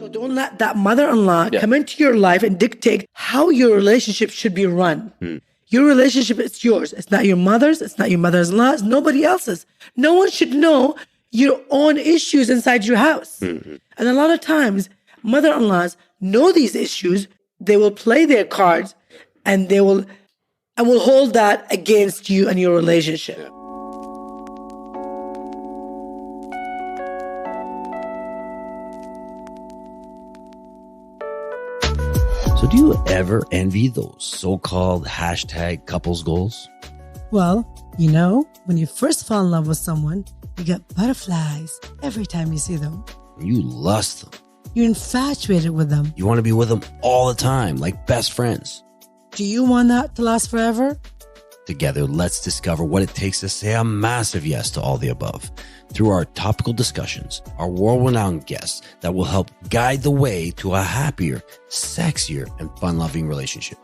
So don't let that mother-in-law come into your life and dictate how your relationship should be run. Your relationship is yours. It's not your mother's. It's not your mother-in-law. It's nobody else's. No one should know your own issues inside your house. And a lot of times, mother-in-laws know these issues. They will play their cards and will hold that against you and your relationship. So do you ever envy those so-called hashtag couples goals? Well, you know, when you first fall in love with someone, you get butterflies every time you see them. You lust them. You're infatuated with them. You want to be with them all the time, like best friends. Do you want that to last forever? Together, let's discover what it takes to say a massive yes to all the above through our topical discussions, our world-renowned guests that will help guide the way to a happier, sexier, and fun-loving relationship.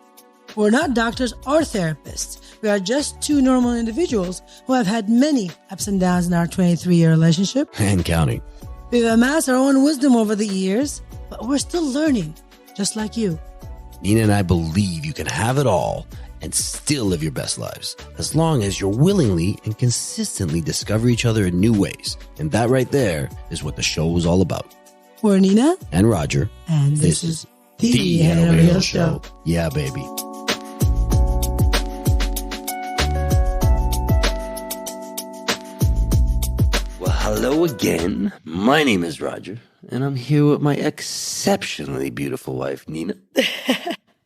We're not doctors or therapists. We are just two normal individuals who have had many ups and downs in our 23-year relationship. And counting. We've amassed our own wisdom over the years, but we're still learning, just like you. Nina and I believe you can have it all and still live your best lives, as long as you're willingly and consistently discover each other in new ways. And that right there is what the show is all about. We're Nina. And Roger. And this is The Hannah Real Show. Yeah, baby. Well, hello again. My name is Roger, and I'm here with my exceptionally beautiful wife, Nina.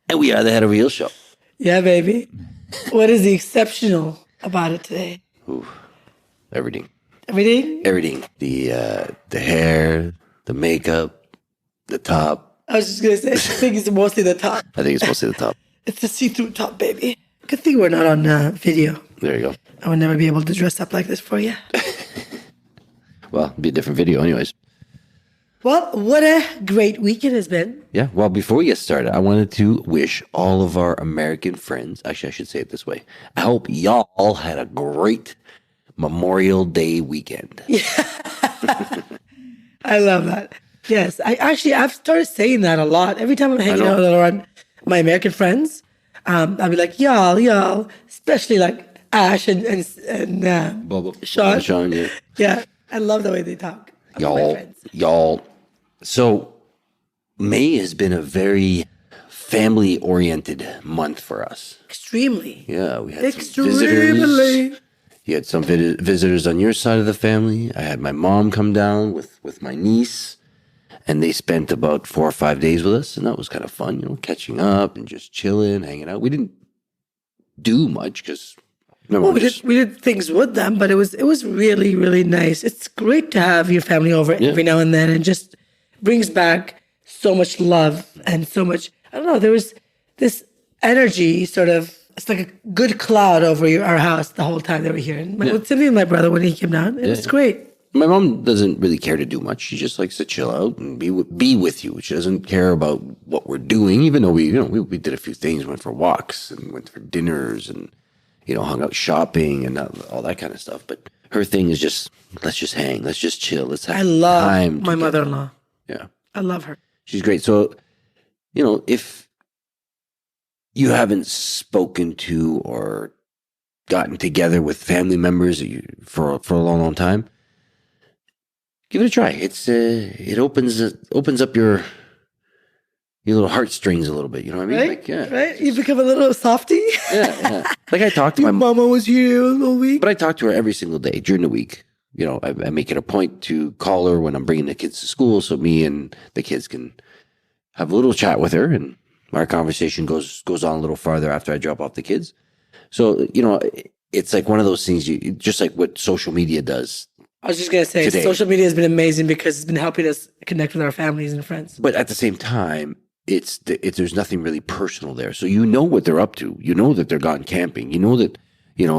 And we are the Hannah Real Show. Yeah, baby. What is the exceptional about it today? Ooh, everything. Everything? Everything. The hair, the makeup, the top. I was just going to say, I think it's mostly the top. I think it's mostly the top. It's the see-through top, baby. Good thing we're not on video. There you go. I would never be able to dress up like this for you. Well, it'd be a different video anyways. Well, what a great week it has been. Yeah, well, before we get started, I wanted to wish all of our American friends, actually, I should say it this way. I hope y'all had a great Memorial Day weekend. Yeah. I love that. Yes, I've started saying that a lot. Every time I'm hanging out around my American friends, I'll be like, y'all, especially like Ash and Sean. Yeah. Yeah, I love the way they talk. Y'all. So May has been a very family-oriented month for us. Extremely. Yeah, we had some visitors. You had some visitors on your side of the family. I had my mom come down with my niece, and they spent about 4 or 5 days with us, and that was kind of fun, you know, catching up and just chilling, hanging out. We didn't do much because we did things with them, but it was really, really nice. It's great to have your family over every now and then, and just brings back so much love and so much, I don't know, there was this energy sort of, it's like a good cloud over our house the whole time they were here. And with Timothy and my brother, when he came down, it was great. My mom doesn't really care to do much. She just likes to chill out and be with you. She doesn't care about what we're doing, even though we did a few things, went for walks and went for dinners and, hung out shopping and all that kind of stuff. But her thing is just, let's just hang, let's just chill, let's have time. I love my mother-in-law. Yeah. I love her. She's great. So, if you haven't spoken to or gotten together with family members for a long, long time, give it a try. It opens up your little heartstrings a little bit. You know what I mean? Right? Right? You become a little softy. Yeah. Like I talked to my mama was here a little week. But I talk to her every single day during the week. I make it a point to call her when I'm bringing the kids to school, so me and the kids can have a little chat with her, and our conversation goes on a little farther after I drop off the kids. So, it's like one of those things, just like what social media does. I was just going to say, today. Social media has been amazing because it's been helping us connect with our families and friends. But at the same time, there's nothing really personal there. So you know what they're up to. You know that they're gone camping. You know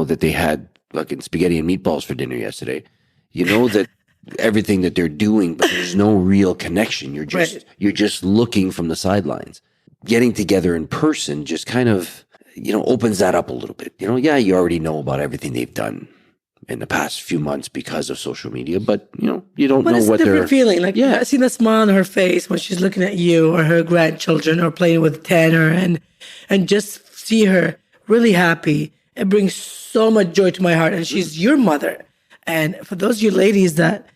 that they had fucking spaghetti and meatballs for dinner yesterday. You know that everything that they're doing, but there's no real connection. You're just looking from the sidelines. Getting together in person just kind of, opens that up a little bit. You already know about everything they've done. in the past few months because of social media. But, you don't But know it's what a they're... different feeling. Like, I see the smile on her face when she's looking at you or her grandchildren or playing with Tanner and just see her really happy. It brings so much joy to my heart. And she's your mother. And for those of you ladies that,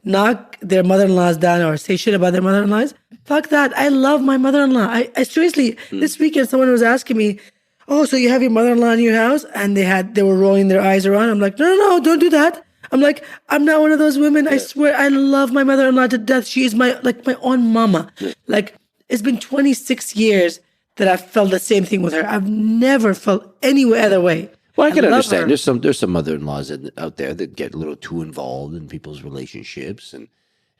knock their mother-in-laws down or say shit about their mother-in-laws, fuck that. I love my mother-in-law. I seriously, this weekend, someone was asking me, oh, so you have your mother-in-law in your house? And they were rolling their eyes around. I'm like, no, don't do that. I'm like, I'm not one of those women. I swear, I love my mother-in-law to death. She is my own mama. Like, it's been 26 years that I've felt the same thing with her. I've never felt any other way. Well, I can understand. Her. There's some mother-in-laws out there that get a little too involved in people's relationships, and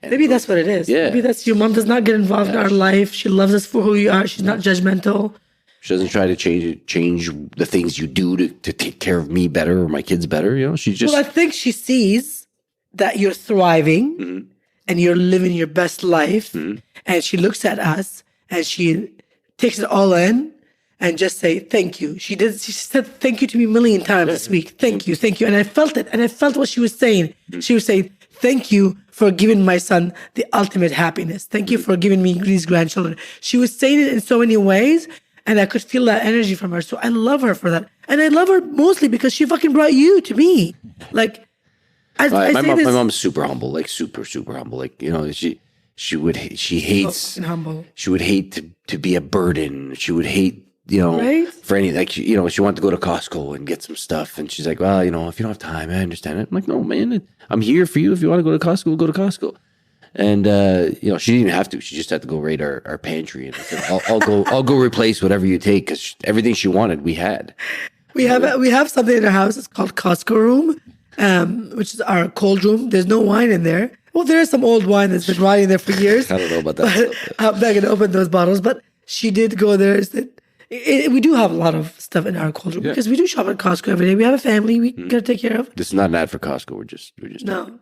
maybe that's what it is. Yeah. Maybe that's your mom does not get involved in our life. She loves us for who we are. She's not judgmental. She doesn't try to change the things you do to take care of me better or my kids better. She's just... Well, I think she sees that you're thriving and you're living your best life, and she looks at us and she takes it all in. And just say thank you. She said thank you to me a million times this week. Thank you. And I felt it. And I felt what she was saying. She was saying, thank you for giving my son the ultimate happiness. Thank you for giving me these grandchildren. She was saying it in so many ways, and I could feel that energy from her. So I love her for that. And I love her mostly because she fucking brought you to me. Like, my mom's super humble, like super, super humble. Like, she hates humble. She would hate to be a burden. She would hate, right? for any, like, she wanted to go to Costco and get some stuff. And she's like, well, if you don't have time, I understand it. I'm like, no, man, I'm here for you. If you want to go to Costco, we'll go to Costco. And, she didn't even have to. She just had to go raid our pantry. And I said, I'll go replace whatever you take, because everything she wanted, we had. We have something in our house. It's called Costco room, which is our cold room. There's no wine in there. Well, there is some old wine that's been rotting there for years. I don't know about that. I'm not going to open those bottles. But she did go there. We do have a lot of stuff in our cold room because we do shop at Costco every day. We have a family we got to take care of. This is not an ad for Costco. We're just no.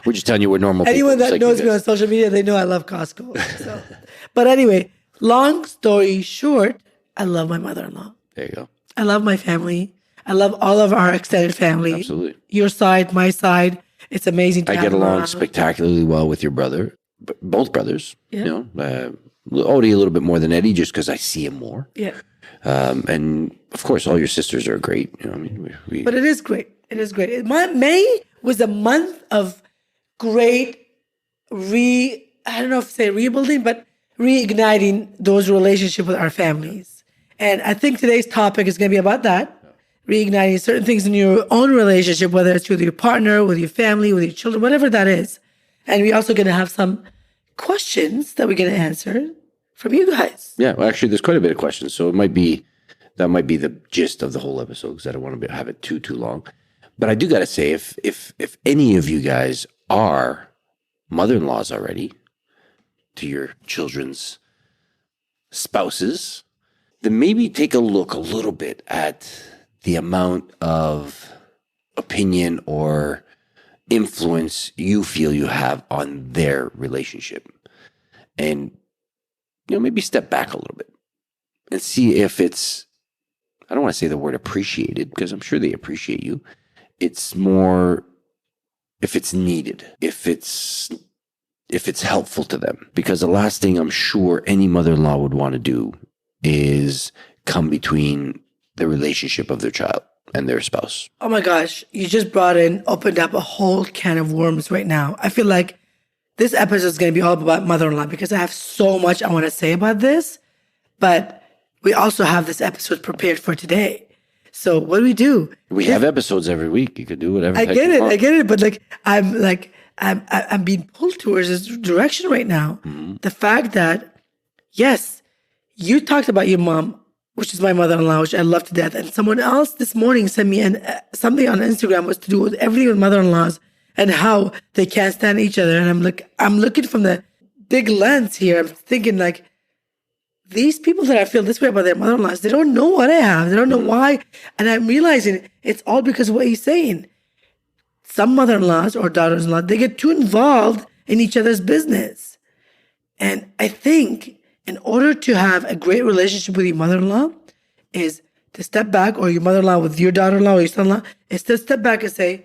We're just telling you we're normal people. Anyone that knows me on social media, they know I love Costco. So. But anyway, long story short, I love my mother-in-law. There you go. I love my family. I love all of our extended family. Absolutely. Your side, my side. It's amazing to I have get along around. spectacularly well with your brother, both brothers. Yeah. Odie a little bit more than Eddie, just because I see him more. Yeah. And of course, all your sisters are great. But it is great. It is great. May was a month of great I don't know if to say rebuilding, but reigniting those relationships with our families. And I think today's topic is going to be about that. Reigniting certain things in your own relationship, whether it's with your partner, with your family, with your children, whatever that is. And we're also going to have some questions that we're going to answer from you guys. Yeah, well, actually, there's quite a bit of questions. So that might be the gist of the whole episode, because I don't want to have it too long. But I do got to say, if any of you guys are mother-in-laws already to your children's spouses, then maybe take a look a little bit at the amount of opinion or influence you feel you have on their relationship. And, maybe step back a little bit and see if it's, I don't want to say the word appreciated, because I'm sure they appreciate you. It's more if it's needed, if it's helpful to them. Because the last thing I'm sure any mother-in-law would want to do is come between the relationship of their child and their spouse. Oh my gosh, you just opened up a whole can of worms right now. I feel like this episode is going to be all about mother-in-law because I have so much I want to say about this, but we also have this episode prepared for today. So what do? We have episodes every week. You could do whatever. I get it, but I'm being pulled towards this direction right now. Mm-hmm. The fact that, yes, you talked about your mom, which is my mother-in-law, which I love to death. And someone else this morning sent me something on Instagram was to do with everything with mother-in-laws and how they can't stand each other. And I'm looking from the big lens here. I'm thinking like, these people that I feel this way about their mother-in-laws, they don't know what I have. They don't know why. And I'm realizing it's all because of what he's saying. Some mother-in-laws or daughters-in-law, they get too involved in each other's business. And I think in order to have a great relationship with your mother-in-law is to step back, or your mother-in-law with your daughter-in-law or your son-in-law, is to step back and say,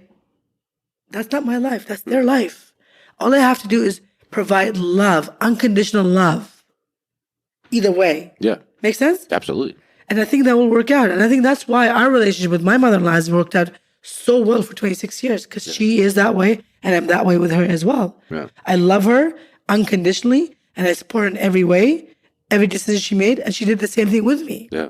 that's not my life. That's their life. All I have to do is provide love, unconditional love. Either way. Yeah. Make sense? Absolutely. And I think that will work out. And I think that's why our relationship with my mother-in-law has worked out so well for 26 years, because she is that way and I'm that way with her as well. Yeah. I love her unconditionally and I support her in every way, every decision she made, and she did the same thing with me. Yeah.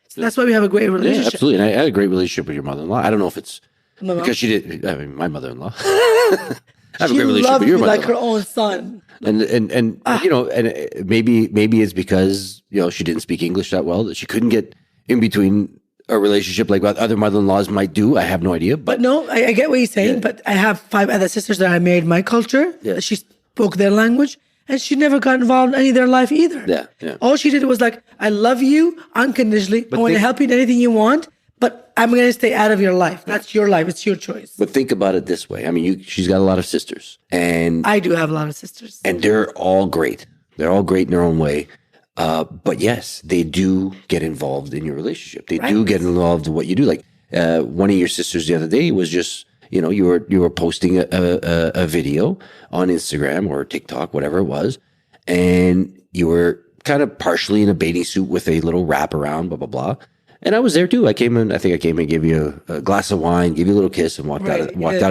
So that's why we have a great relationship. Yeah, absolutely. And I had a great relationship with your mother-in-law. I don't know if it's No, no. because she did. I mean, my mother-in-law. I have a great She relationship loved with me your like mother-in-law. her own son. And you know, and maybe it's because, you know, she didn't speak English that well, that she couldn't get in between a relationship like what other mother-in-laws might do. I have no idea. But no, I get what you're saying. Yeah. But I have 5 other sisters that I married my culture. Yeah. She spoke their language, and she never got involved in any of their life either. Yeah, yeah. All she did was like, I love you unconditionally. I want to help you in anything you want, but I'm going to stay out of your life. That's your life. It's your choice. But think about it this way. I mean, she's got a lot of sisters, and I do have a lot of sisters. and they're all great. They're all great in their own way. But yes, they do get involved in your relationship. They do get involved in what you do. Like one of your sisters the other day was just, you know, you were posting a video on Instagram or TikTok, whatever it was, and you were kind of partially in a bathing suit with a little wrap around, blah blah blah. And I was there too. I think I came in, gave you a glass of wine, gave you a little kiss, and walked out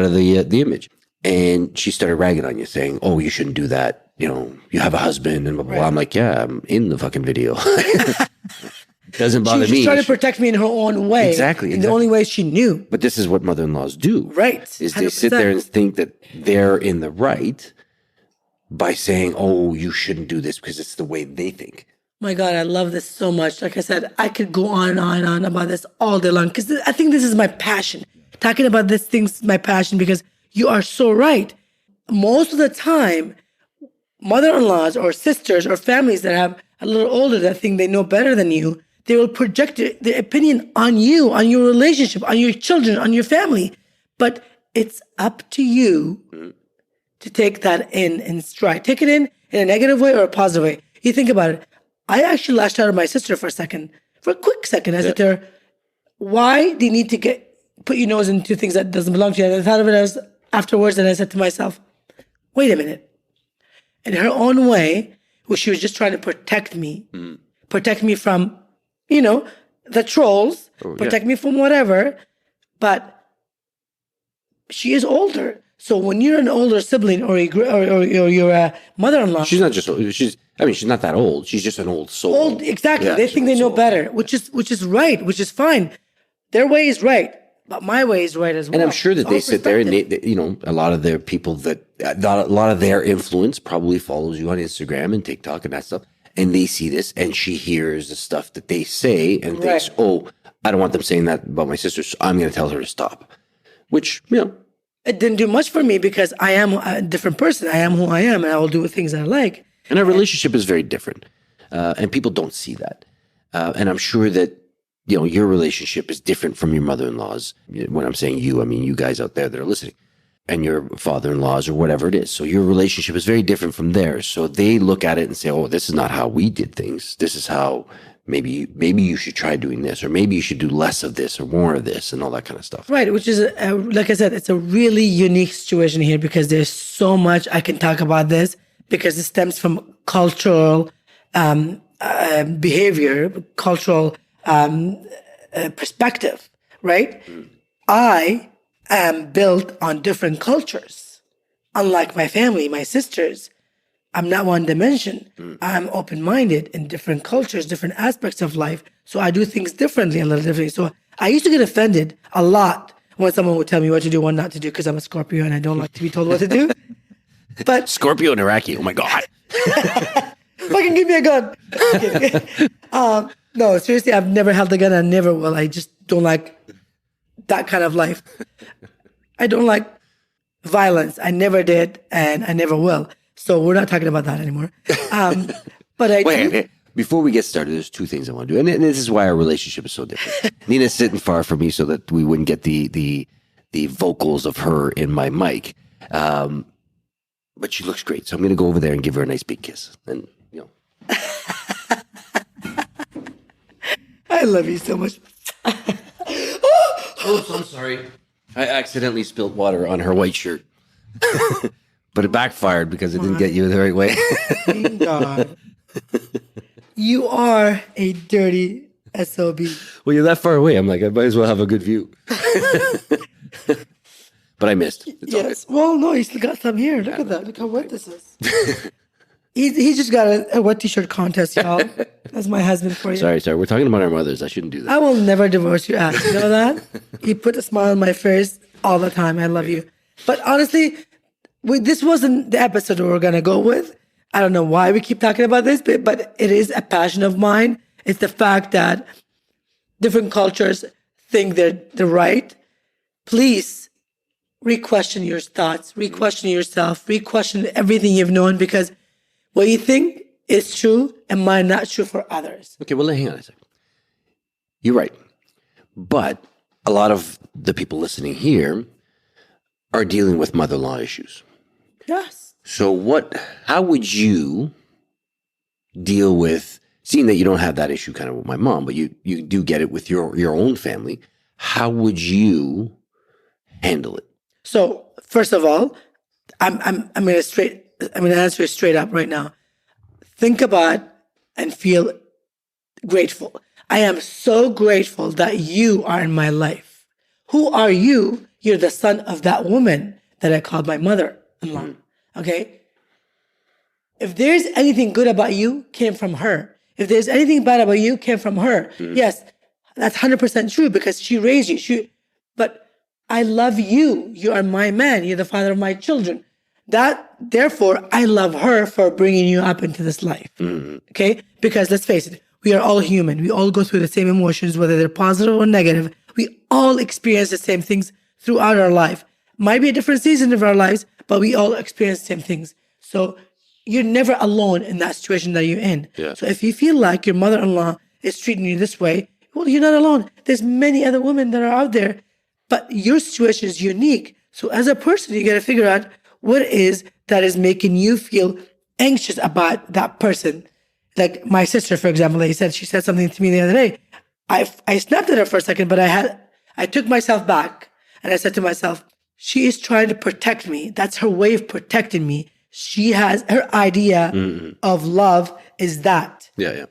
of the image. And she started ragging on you, saying, "Oh, you shouldn't do that. You know, you have a husband," and blah blah blah. I'm like, "Yeah, I'm in the fucking video." Doesn't bother She me. was trying to protect me in her own way. Exactly. In the only way she knew. But this is what mother-in-laws do. Right. Is they sit there and think that they're in the right by saying, "Oh, you shouldn't do this because it's the way they think." My God, I love this so much. Like I said, I could go on and on and on about this all day long, because I think this is my passion. Talking about these things is my passion, because you are so right. Most of the time, mother-in-laws or sisters or families that have a little older that think they know better than you, they will project their opinion on you, on your relationship, on your children, on your family. But it's up to you to take that in stride. Take it in a negative way or a positive way. You think about it. I actually lashed out at my sister for a quick second. I said to her, why do you need to put your nose into things that doesn't belong to you? And I thought of it afterwards, and I said to myself, wait a minute. In her own way, where she was just trying to protect me from, you know, the trolls, protect me from whatever. But she is older. So when you're an older sibling or you're a mother-in-law. She's not just old. She's not that old. She's just an old soul. Exactly. Yeah, they think they know better, which is right, which is fine. Their way is right, but my way is right as well. And I'm sure that they sit there and you know, a lot of their people a lot of their influence probably follows you on Instagram and TikTok and that stuff. And they see this, and she hears the stuff that they say and thinks, "Oh, I don't want them saying that about my sister, so I'm going to tell her to stop." Which, you know, it didn't do much for me, because I am a different person. I am who I am, and I will do the things I like. and our relationship is very different, and people don't see that. And I'm sure that, you know, your relationship is different from your mother-in-law's. When I'm saying you, I mean you guys out there that are listening, and your father-in-law's or whatever it is. So your relationship is very different from theirs. So they look at it and say, "Oh, this is not how we did things. This is how maybe you should try doing this, or maybe you should do less of this or more of this," and all that kind of stuff. Right, which is, like I said, it's a really unique situation here, because there's so much I can talk about this, because it stems from cultural behavior, cultural perspective, right? I am built on different cultures. Unlike my family, my sisters, I'm not one dimension. I'm open-minded in different cultures, different aspects of life. So I do things differently, a little differently. So I used to get offended a lot when someone would tell me what to do, what not to do, because I'm a Scorpio and I don't like to be told what to do. But Scorpio and Iraqi, oh my God. fucking give me a gun. No, seriously, I've never held a gun and never will. I just don't like that kind of life. I don't like violence. I never did, and I never will. So we're not talking about that anymore. But Wait, before we get started, there's 2 things I want to do. And this is why our relationship is so different. Nina's sitting far from me so that we wouldn't get the vocals of her in my mic. But she looks great. So I'm going to go over there and give her a nice big kiss. And, you know. I love you so much. Oops, I'm sorry. I accidentally spilled water on her white shirt. But it backfired because it didn't get you the right way. Thank God. You are a dirty SOB. Well, you're that far away. I'm like, I might as well have a good view. But I missed. It's all Yes. Well, no, you still got some here. Look at that. Look how wet this is. he just got a wet t-shirt contest, y'all. That's my husband for you. Sorry. We're talking about our mothers. I shouldn't do that. I will never divorce your ass. You know that? You put a smile on my face all the time. I love you. But honestly, this wasn't the episode we're going to go with. I don't know why we keep talking about this, but it is a passion of mine. It's the fact that different cultures think they're right. Please re-question your thoughts, re-question yourself, re-question everything you've known, because what you think is true and might not true for others. Okay, well, hang on a second. You're right. But a lot of the people listening here are dealing with mother-in-law issues. Yes. So how would you deal with, seeing that you don't have that issue kind of with my mom, but you do get it with your own family, how would you handle it? So first of all, I'm gonna answer it straight up right now. Think about and feel grateful. I am so grateful that you are in my life. Who are you? You're the son of that woman that I called my mother-in-law. Okay? If there's anything good about you, came from her. If there's anything bad about you, came from her. Yes, that's 100% true because she raised you. But I love you. You are my man. You're the father of my children. Therefore, I love her for bringing you up into this life. Okay? Because let's face it, we are all human. We all go through the same emotions, whether they're positive or negative. We all experience the same things throughout our life. Might be a different season of our lives, but we all experience the same things. So you're never alone in that situation that you're in. Yeah. So if you feel like your mother-in-law is treating you this way, well, you're not alone. There's many other women that are out there, but your situation is unique. So as a person, you got to figure out what is that is making you feel anxious about that person. Like my sister, for example, she said something to me the other day. I snapped at her for a second, but I took myself back and I said to myself, she is trying to protect me. That's her way of protecting me. She has her idea of love is that. Yeah.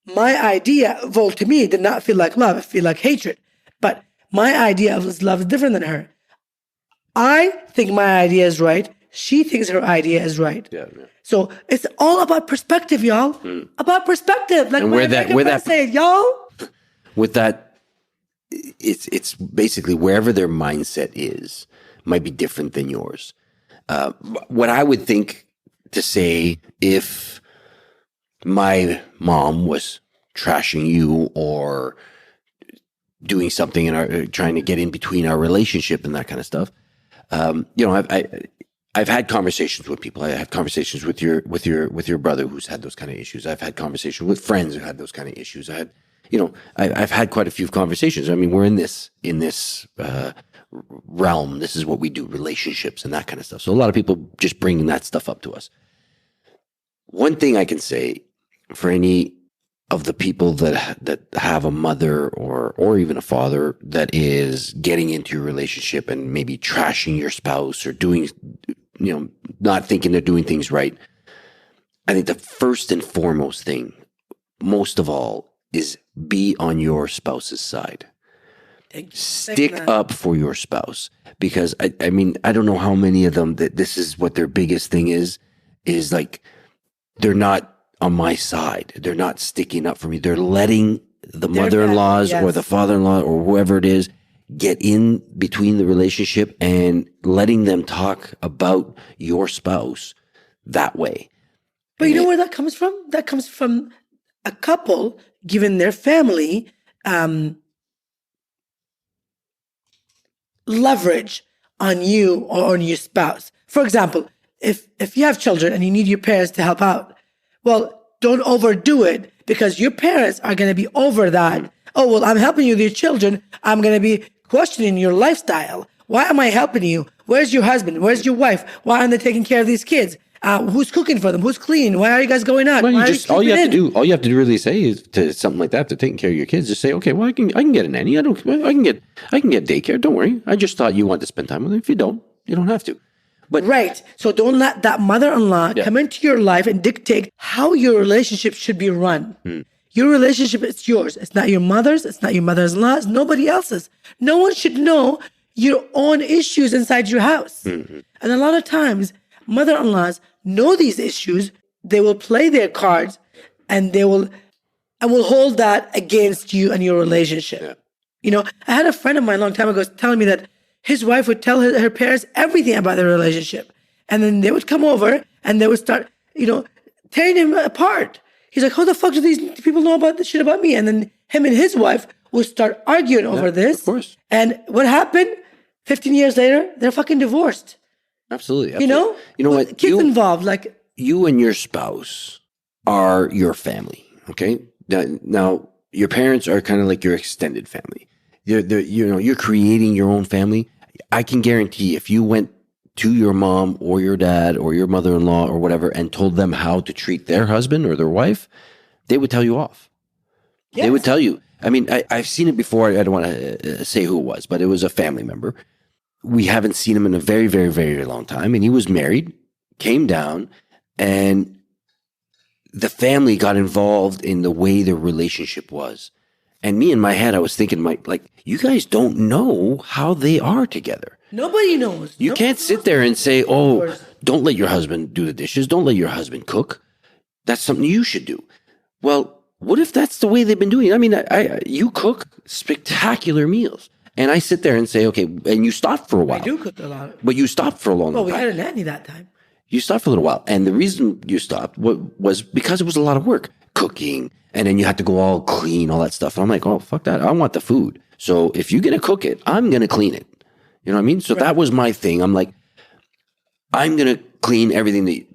My idea, well, to me, did not feel like love. It feel like hatred. But my idea of love is different than her. I think my idea is right. She thinks her idea is right. Yeah. So it's all about perspective, y'all. About perspective. Like and where that say, y'all. With that, it's basically wherever their mindset is might be different than yours. What I would think to say if my mom was trashing you or doing something trying to get in between our relationship and that kind of stuff, I've had conversations with people. I had conversations with your brother who's had those kind of issues. I've had conversations with friends who had those kind of issues. I've had quite a few conversations. I mean, we're in this realm. This is what we do, relationships and that kind of stuff. So a lot of people just bringing that stuff up to us. One thing I can say for any of the people that have a mother or even a father that is getting into your relationship and maybe trashing your spouse or doing, not thinking they're doing things right. I think the first and foremost thing, most of all, is be on your spouse's side. Stick up for your spouse, because I mean, I don't know how many of them that this is what their biggest thing is like, they're not on my side. They're not sticking up for me. They're letting the mother-in-laws or the father-in-law or whoever it is get in between the relationship and letting them talk about your spouse that way. But you know where that comes from? That comes from a couple giving their family leverage on you or on your spouse. For example, if you have children and you need your parents to help out, well, don't overdo it, because your parents are going to be over that. Oh, well, I'm helping you with your children. I'm going to be questioning your lifestyle. Why am I helping you? Where's your husband? Where's your wife? Why aren't they taking care of these kids? Who's cooking for them? Who's clean? Why are you guys going out? Well, Why all you have to do really say is to something like that, to taking care of your kids, just say, okay, well, I can get a nanny. I can get daycare. Don't worry. I just thought you wanted to spend time with them. If you don't have to. But right. So don't let that mother-in-law come into your life and dictate how your relationship should be run. Your relationship is yours. It's not your mother's. It's not your mother-in-law. It's nobody else's. No one should know your own issues inside your house. And a lot of times, mother-in-laws know these issues. They will play their cards, and will hold that against you and your relationship. Yeah. You know, I had a friend of mine a long time ago telling me that his wife would tell her parents everything about their relationship. And then they would come over and they would start, tearing him apart. He's like, how the fuck do these people know about this shit about me? And then him and his wife would start arguing over this. Of course. And what happened? 15 years later, they're fucking divorced. Absolutely. You know? You know what? Kids involved. Like, you and your spouse are your family. Okay. Now your parents are kind of like your extended family. You're creating your own family. I can guarantee if you went to your mom or your dad or your mother-in-law or whatever and told them how to treat their husband or their wife, they would tell you off. Yes. They would tell you. I mean, I've seen it before. I don't want to say who it was, but it was a family member. We haven't seen him in a very, very, very long time. And he was married, came down, and the family got involved in the way their relationship was. And me in my head, I was thinking, you guys don't know how they are together. Nobody knows. You can't sit there and say, oh, don't let your husband do the dishes. Don't let your husband cook. That's something you should do. Well, what if that's the way they've been doing it? I mean, you cook spectacular meals. And I sit there and say, okay, and you stopped for a while. I do cook a lot. But you stopped for a long time. Well, we had a nanny that time. You stopped for a little while. And the reason you stopped was because it was a lot of work. Cooking. And then you had to go all clean, all that stuff. And I'm like, oh, fuck that. I want the food. So if you're going to cook it, I'm going to clean it. You know what I mean? So that was my thing. I'm like, I'm going to clean everything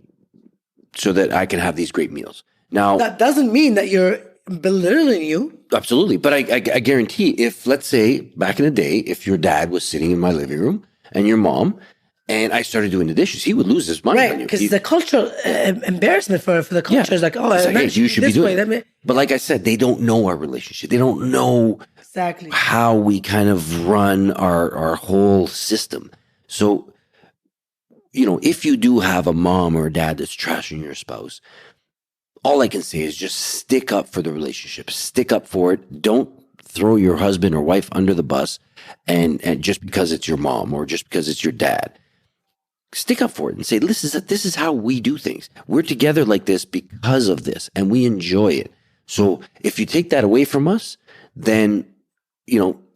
so that I can have these great meals. Now, that doesn't mean that you're belittling you. Absolutely. But I guarantee if, let's say, back in the day, if your dad was sitting in my living room and your mom, and I started doing the dishes, he would lose his money on you. Right, because it's a cultural embarrassment for the culture. Yeah. It's like, oh, it's like, hey, you should be doing it. But like I said, they don't know our relationship. They don't know exactly how we kind of run our whole system. So, if you do have a mom or a dad that's trashing your spouse, all I can say is just stick up for the relationship. Stick up for it. Don't throw your husband or wife under the bus and just because it's your mom or just because it's your dad. Stick up for it and say, this is how we do things. We're together like this because of this, and we enjoy it. So if you take that away from us, then,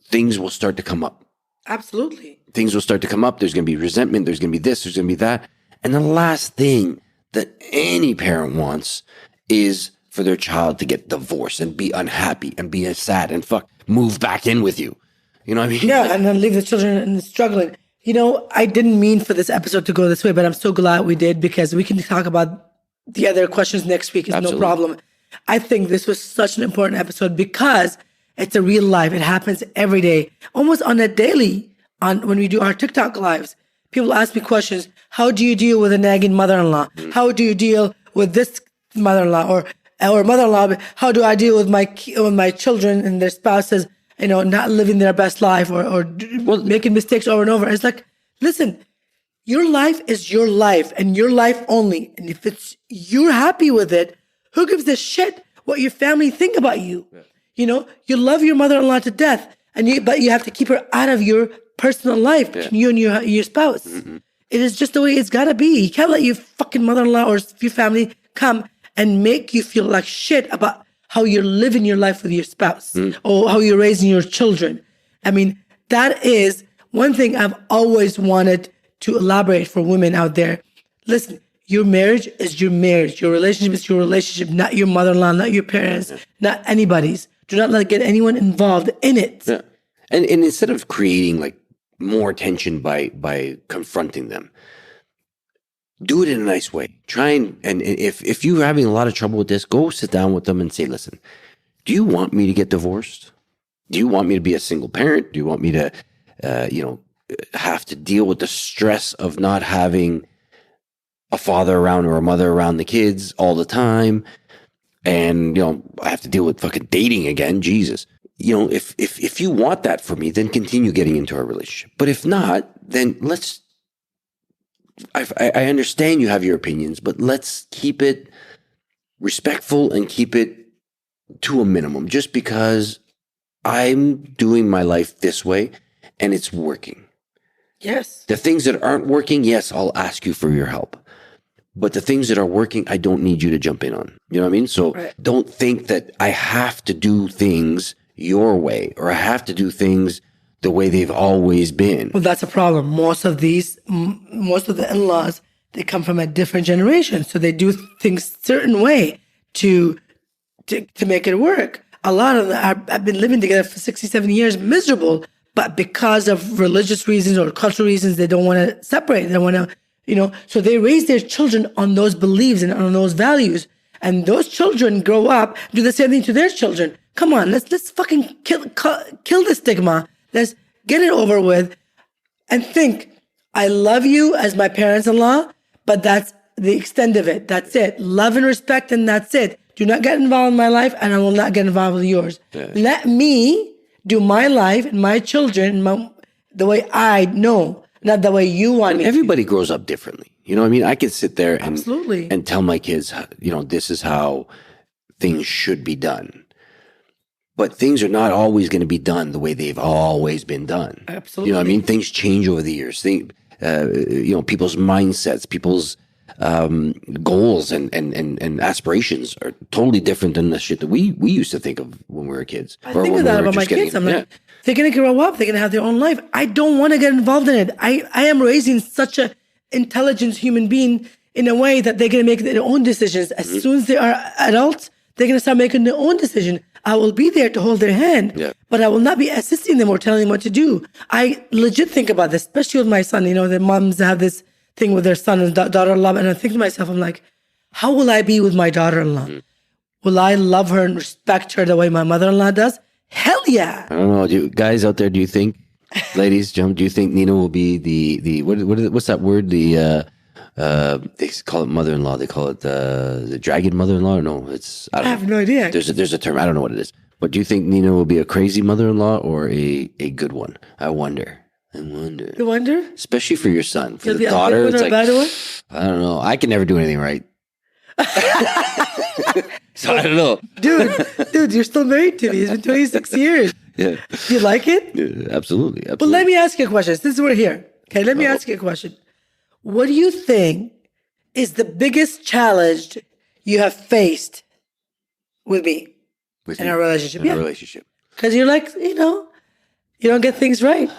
things will start to come up. Absolutely. Things will start to come up. There's going to be resentment. There's going to be this. There's going to be that. And the last thing that any parent wants is for their child to get divorced and be unhappy and be sad and move back in with you. You know what I mean? Yeah, and then leave the children struggling. I didn't mean for this episode to go this way, but I'm so glad we did because we can talk about the other questions next week. It's Absolutely. No problem. I think this was such an important episode because it's a real life. It happens every day, almost on a daily, when we do our TikTok lives. People ask me questions. How do you deal with a nagging mother-in-law? How do you deal with this mother-in-law or mother-in-law? How do I deal with my children and their spouses? Not living their best life or making mistakes over and over. It's like, listen, your life is your life and your life only. And if you're happy with it, who gives a shit what your family think about you? Yeah. You love your mother-in-law to death, but you have to keep her out of your personal life, you and your spouse. Mm-hmm. It is just the way it's got to be. You can't let your fucking mother-in-law or your family come and make you feel like shit about how you're living your life with your spouse or how you're raising your children. I mean, that is one thing I've always wanted to elaborate for women out there. Listen, your marriage is your marriage. Your relationship is your relationship, not your mother-in-law, not your parents, not anybody's. Do not get anyone involved in it. Yeah. And instead of creating more tension by confronting them, do it in a nice way. Try and if you're having a lot of trouble with this, go sit down with them and say, listen, do you want me to get divorced? Do you want me to be a single parent? Do you want me to, have to deal with the stress of not having a father around or a mother around the kids all the time. And, I have to deal with fucking dating again. Jesus. If you want that for me, then continue getting into our relationship. But if not, then I understand you have your opinions, but let's keep it respectful and keep it to a minimum, just because I'm doing my life this way and it's working. Yes. The things that aren't working, yes, I'll ask you for your help. But the things that are working, I don't need you to jump in on. You know what I mean? So Don't think that I have to do things your way, or I have to do things the way they've always been. Well, that's a problem. Most of the in-laws, they come from a different generation. So they do things certain way to make it work. A lot of them, I've been living together for 67 years, miserable, but because of religious reasons or cultural reasons, they don't want to separate. They want to, so they raise their children on those beliefs and on those values. And those children grow up, do the same thing to their children. Come on, let's fucking kill the stigma. Let's get it over with and think, I love you as my parents-in-law, but that's the extent of it. That's it. Love and respect, and that's it. Do not get involved in my life, and I will not get involved with yours. Yeah. Let me do my life and my children the way I know, not the way you want me. Everybody grows up differently. You know what I mean? I could sit there and Absolutely. And tell my kids, this is how things should be done. But things are not always going to be done the way they've always been done. Absolutely. You know what I mean? Things change over the years. People's mindsets, people's goals and aspirations are totally different than the shit that we used to think of when we were kids. I think of that about my kids. I'm like, they're going to grow up. They're going to have their own life. I don't want to get involved in it. I am raising such a intelligent human being in a way that they're going to make their own decisions. As soon as they are adults, they're going to start making their own decision. I will be there to hold their hand, but I will not be assisting them or telling them what to do. I legit think about this, especially with my son. The moms have this thing with their son and daughter-in-law, and I think to myself, I'm like, how will I be with my daughter-in-law? Will I love her and respect her the way my mother-in-law does? Hell yeah! I don't know, guys out there. Do you think, ladies, do you think Nina will be the what's that word? They call it mother-in-law. They call it the dragon mother-in-law. No, I have no idea. There's a term. I don't know what it is. But do you think Nina will be a crazy mother-in-law or a good one? I wonder. You wonder? Especially for your son. For You'll the daughter, it's like, bad one? I don't know. I can never do anything right. So I don't know. Dude, you're still married to me. It's been 26 years. Yeah. Do you like it? Yeah, absolutely. But let me ask you a question. Since we're here, okay, let me ask you a question. What do you think is the biggest challenge you have faced with me in our relationship? In our relationship. Because you're like, you don't get things right.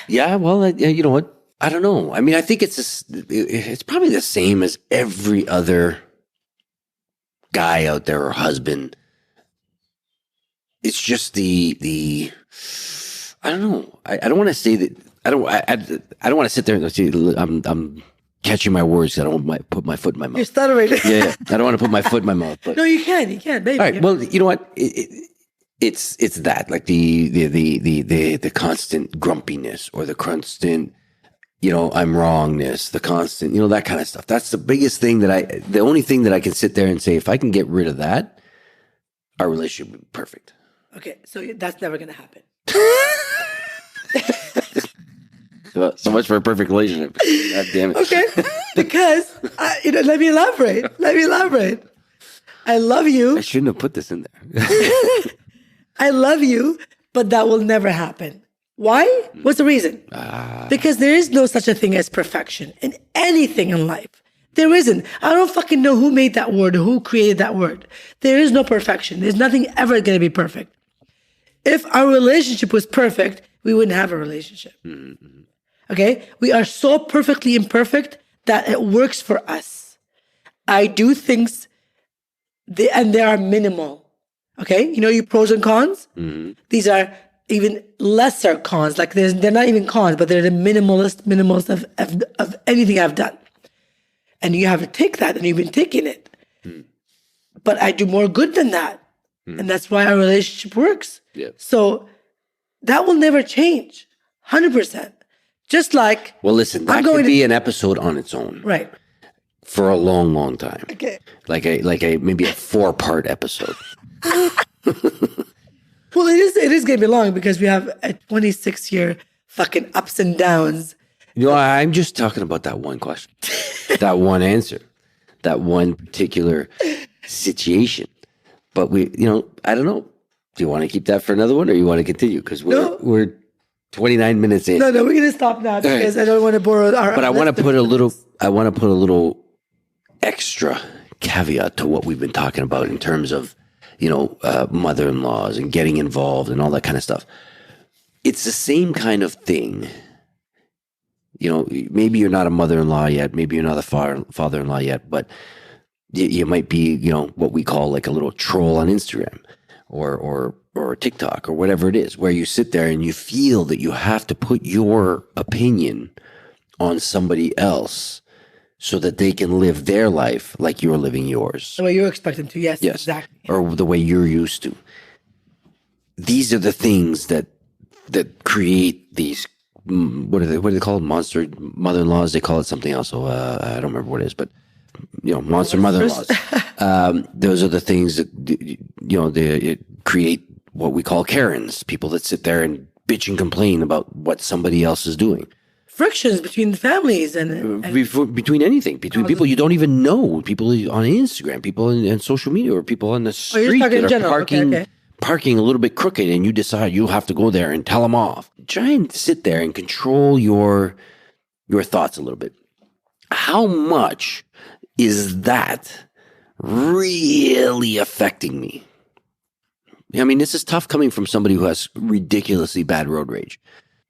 Yeah, well, you know what? I don't know. I mean, I think it's probably the same as every other guy out there or husband. It's just the I don't know. I don't want to say that. I don't want to sit there and say I'm catching my words. I don't want to put my foot in my mouth. You're stuttering. Yeah. I don't want to put my foot in my mouth. But no, you can, baby. All right. Well, you know what? It's that, like the constant grumpiness or the constant, I'm wrongness, the constant, that kind of stuff. That's the biggest thing the only thing that I can sit there and say, if I can get rid of that, our relationship would be perfect. Okay. So that's never going to happen. So much for a perfect relationship. God damn it. Okay. Because, let me elaborate. I love you. I shouldn't have put this in there. I love you, but that will never happen. Why? What's the reason? Because there is no such a thing as perfection in anything in life. There isn't. I don't fucking know who made that word or who created that word. There is no perfection. There's nothing ever going to be perfect. If our relationship was perfect, we wouldn't have a relationship. Mm-hmm. Okay? We are so perfectly imperfect that it works for us. I do things, and they are minimal. Okay? Your pros and cons? Mm-hmm. These are even lesser cons. Like they're not even cons, but they're the minimalist of anything I've done. And you have to take that, and you've been taking it. Mm. But I do more good than that. Mm. And that's why our relationship works. Yeah. So that will never change. 100%. Just like... Well, listen, that could be an episode on its own. Right. for a long, long time. Okay. Like a maybe a 4-part episode. Well, it is going to be long because we have a 26-year fucking ups and downs. You know, I'm just talking about that one question, that one answer, that one particular situation. But I don't know. Do you want to keep that for another one, or you want to continue? Because we're 29 minutes in. No, we're going to stop now because I don't want to borrow our. But I want to put a little extra caveat to what we've been talking about in terms of, mother-in-laws and getting involved and all that kind of stuff. It's the same kind of thing. Maybe you're not a mother-in-law yet. Maybe you're not a father-in-law yet, but you might be, what we call like a little troll on Instagram or TikTok or whatever it is, where you sit there and you feel that you have to put your opinion on somebody else so that they can live their life like you're living yours. The way you expect them to, yes, exactly. Or the way you're used to. These are the things that create these, what do they call it? Monster mother-in-laws? They call it something else. So I don't remember what it is, but monster mother-in-laws. Those are the things that, they create what we call Karens, people that sit there and bitch and complain about what somebody else is doing. Frictions between the families and between anything, between people you don't even know, people on Instagram, people in social media, or people on the street that are parking a little bit crooked, and you decide you have to go there and tell them off. Try and sit there and control your thoughts a little bit. How much is that really affecting me? I mean, this is tough coming from somebody who has ridiculously bad road rage.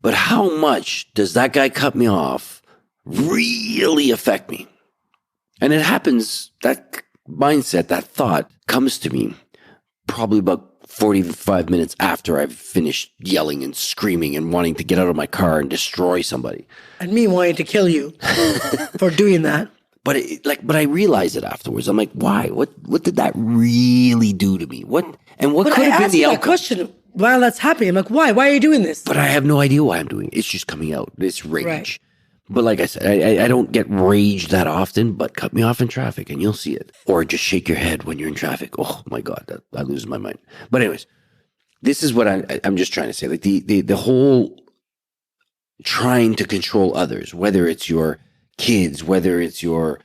But how much does that guy cut me off really affect me? And it happens, that mindset, that thought comes to me probably about 45 minutes after I've finished yelling and screaming and wanting to get out of my car and destroy somebody. And me wanting to kill you for doing that. But I realize it afterwards. I'm like, why? What did that really do to me? What could have been the outcome? Question while that's happening. I'm like, why? Why are you doing this? But I have no idea why I'm doing it. It's just coming out. It's rage. Right. But like I said, I don't get rage that often, but cut me off in traffic and you'll see it. Or just shake your head when you're in traffic. Oh my God, I lose my mind. But anyways, this is what I'm just trying to say. Like the whole trying to control others, whether it's your kids, whether it's your...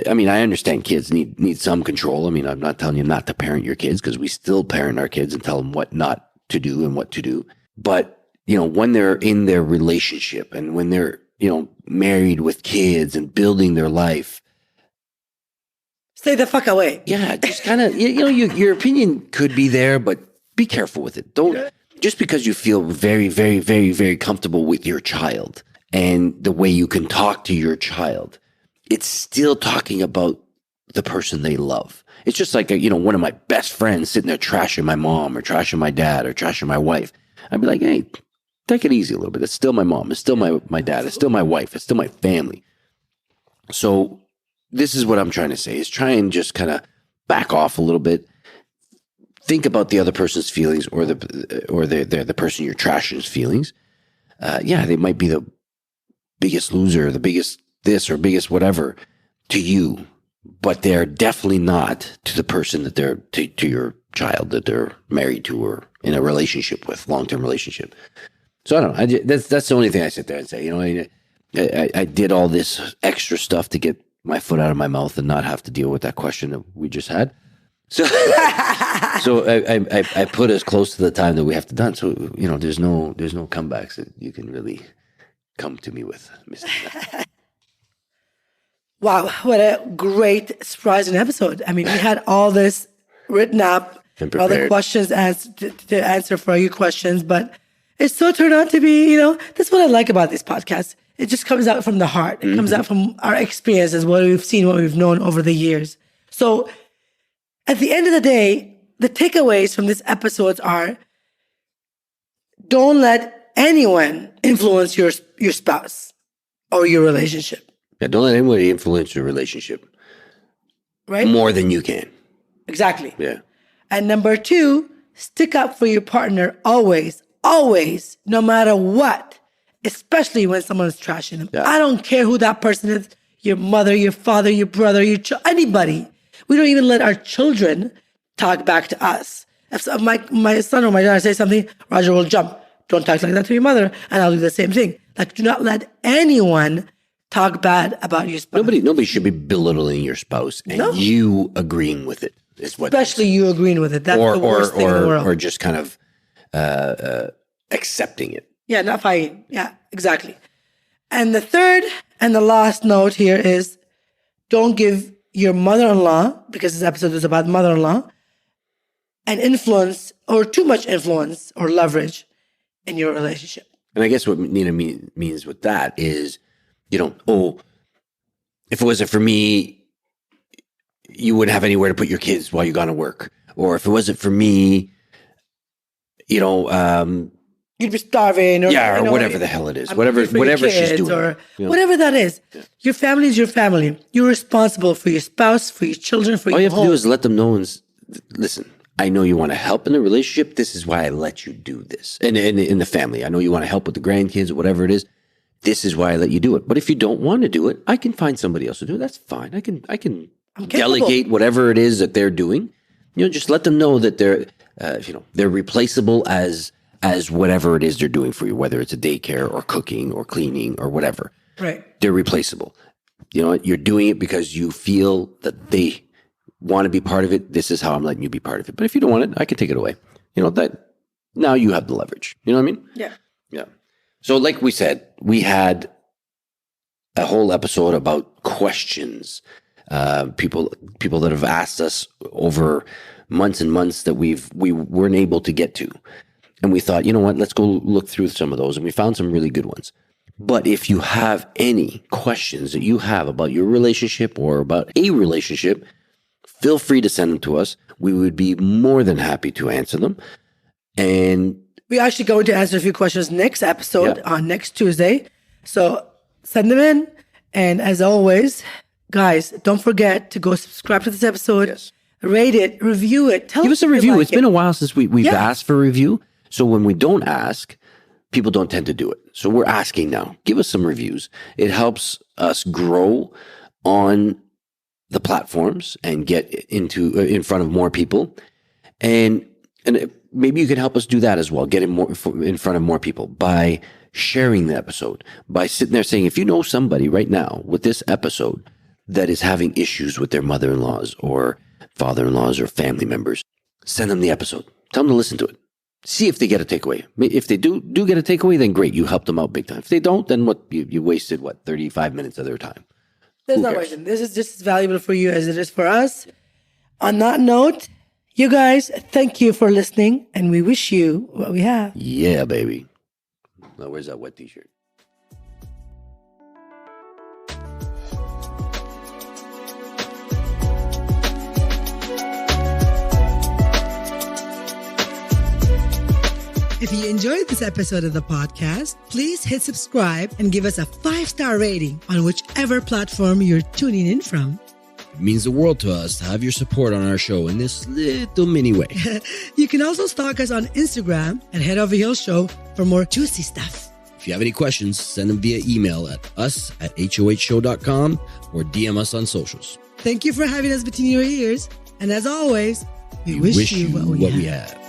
I mean, I understand kids need some control. I mean, I'm not telling you not to parent your kids, because we still parent our kids and tell them what not to do and what to do. But, when they're in their relationship and when they're, married with kids and building their life. Stay the fuck away. Yeah, just kind of, your opinion could be there, but be careful with it. Don't, just because you feel very, very, very, very comfortable with your child and the way you can talk to your child, it's still talking about the person they love. It's just like, one of my best friends sitting there trashing my mom or trashing my dad or trashing my wife. I'd be like, hey, take it easy a little bit. It's still my mom. It's still my dad. It's still my wife. It's still my family. So this is what I'm trying to say, is try and just kind of back off a little bit. Think about the other person's feelings, or the person you're trashing's feelings. They might be the biggest loser, the biggest this or biggest whatever to you, but they're definitely not to the person that they're to your child that they're married to or in a relationship with, long-term relationship. So I don't know. That's the only thing I sit there and say. I did all this extra stuff to get my foot out of my mouth and not have to deal with that question that we just had. So, I put us close to the time that we have to done. So there's no comebacks that you can really come to me with, Mr. Wow, what a great surprising episode. I mean, we had all this written up, all the questions to answer for your questions, but it still turned out to be, that's what I like about these podcasts. It just comes out from the heart. It comes out from our experiences, what we've seen, what we've known over the years. So at the end of the day, the takeaways from these episodes are, don't let anyone influence your spouse or your relationship. Yeah, don't let anybody influence your relationship. Right? More than you can. Exactly. Yeah. And number 2, stick up for your partner always, no matter what, especially when someone is trashing them. Yeah. I don't care who that person is. your mother, your father, your brother, anybody. We don't even let our children talk back to us. If my son or my daughter says something, Roger will jump. Don't talk like that to your mother. And I'll do the same thing. Like, do not let anyone talk bad about your spouse. Nobody should be belittling your spouse and you agreeing with it. Is what Especially you agreeing with it. That's the worst thing in the world. Or just kind of accepting it. Yeah, not fighting. Yeah, exactly. And the third and the last note here is don't give your mother-in-law, because this episode is about mother-in-law, an influence or too much influence or leverage in your relationship. And I guess what Nina means with that is, if it wasn't for me, you wouldn't have anywhere to put your kids while you're gone to work. Or if it wasn't for me, you'd be starving, or whatever the hell it is, whatever she's doing, or whatever that is. Yeah. Your family is your family. You're responsible for your spouse, for your children, for your home. All you have to do is let them know and listen. I know you want to help in the relationship. This is why I let you do this, and in the family. I know you want to help with the grandkids or whatever it is. This is why I let you do it. But if you don't want to do it, I can find somebody else to do it. That's fine. I can delegate whatever it is that they're doing. Just let them know that they're replaceable as whatever it is they're doing for you, whether it's a daycare or cooking or cleaning or whatever. Right. They're replaceable. You're doing it because you feel that they want to be part of it. This is how I'm letting you be part of it. But if you don't want it, I can take it away. That now you have the leverage. You know what I mean? Yeah. Yeah. So like we said, we had a whole episode about questions. People that have asked us over months and months that we weren't able to get to. And we thought, you know what, let's go look through some of those. And we found some really good ones. But if you have any questions that you have about your relationship or about a relationship, feel free to send them to us. We would be more than happy to answer them. And we're actually going to answer a few questions next episode on next Tuesday. So send them in. And as always, guys, don't forget to go subscribe to this episode. Yes. Rate it, review it. Give us a review. It's been a while since we've asked for a review. So when we don't ask, people don't tend to do it. So we're asking now. Give us some reviews. It helps us grow on the platforms and get in front of more people. And maybe you can help us do that as well. Get it more in front of more people by sharing the episode, by sitting there saying, if you know somebody right now with this episode that is having issues with their mother-in-laws or father-in-laws or family members, send them the episode. Tell them to listen to it. See if they get a takeaway. If they do get a takeaway, then great. You helped them out big time. If they don't, then what? You wasted 35 minutes of their time. There's no question. This is just as valuable for you as it is for us. On that note, you guys, thank you for listening, and we wish you what we have. Yeah, baby. Now, where's that wet t-shirt? If you enjoyed this episode of the podcast, please hit subscribe and give us a 5-star rating on whichever platform you're tuning in from. It means the world to us to have your support on our show in this little mini way. You can also stalk us on Instagram at Head Over Heels Show for more juicy stuff. If you have any questions, send them via email at us@hohshow.com or DM us on socials. Thank you for having us between your ears. And as always, we wish you what we have.